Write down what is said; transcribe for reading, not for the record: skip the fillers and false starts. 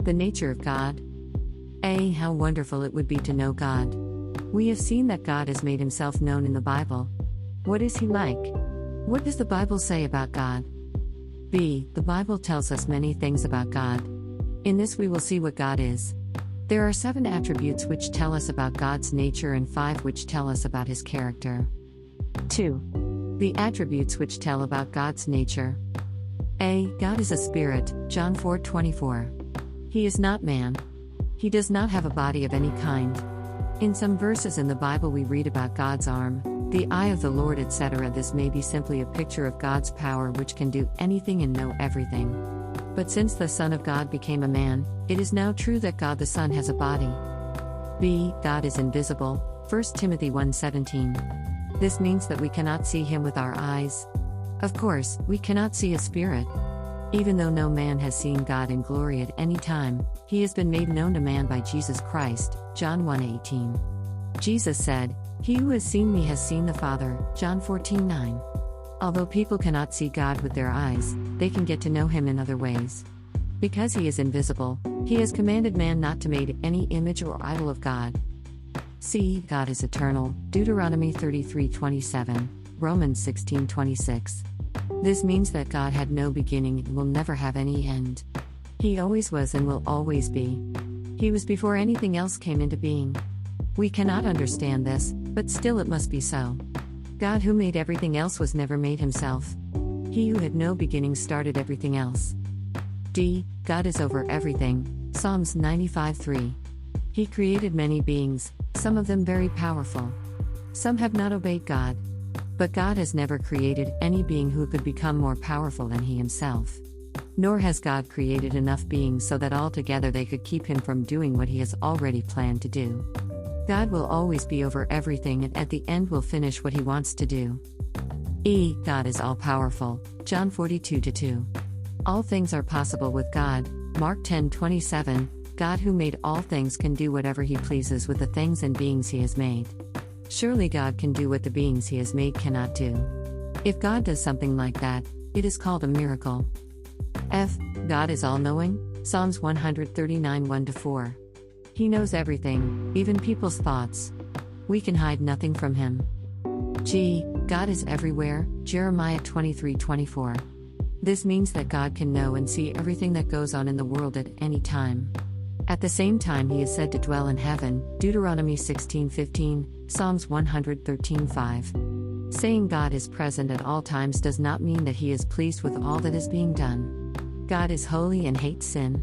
The nature of God. A. How wonderful it would be to know God. We have seen that God has made himself known in the Bible. What is he like? What does the Bible say about God? B. The Bible tells us many things about God. In this we will see what God is. There are 7 attributes which tell us about God's nature and 5 which tell us about his character. 2. The attributes which tell about God's nature. A. God is a spirit, John 4:24. He is not man. He does not have a body of any kind. In some verses in the Bible we read about God's arm, the eye of the Lord, etc. This may be simply a picture of God's power which can do anything and know everything. But since the Son of God became a man, it is now true that God the Son has a body. B. God is invisible, 1 Timothy 1:17. This means that we cannot see him with our eyes. Of course, we cannot see a spirit. Even though no man has seen God in glory at any time, he has been made known to man by Jesus Christ, John 1:18. Jesus said, "He who has seen me has seen the Father," John 14:9. Although people cannot see God with their eyes, they can get to know him in other ways. Because he is invisible, he has commanded man not to make any image or idol of God. C. God is eternal, Deuteronomy 33:27, Romans 16:26. This means that God had no beginning and will never have any end. He always was and will always be. He was before anything else came into being. We cannot understand this, but still it must be so. God who made everything else was never made himself. He who had no beginning started everything else. D. God is over everything, Psalms 95:3. He created many beings, some of them very powerful. Some have not obeyed God. But God has never created any being who could become more powerful than he himself. Nor has God created enough beings so that altogether they could keep him from doing what he has already planned to do. God will always be over everything and at the end will finish what he wants to do. E. God is all-powerful, John 42:2. All things are possible with God, Mark 10:27. God who made all things can do whatever he pleases with the things and beings he has made. Surely God can do what the beings he has made cannot do. If God does something like that, it is called a miracle. F. God is all-knowing, Psalms 139:1-4. He knows everything, even people's thoughts. We can hide nothing from him. G. God is everywhere, Jeremiah 23:24. This means that God can know and see everything that goes on in the world at any time. At the same time he is said to dwell in heaven, Deuteronomy 16:15, Psalms 113:5. Saying God is present at all times does not mean that he is pleased with all that is being done. God is holy and hates sin.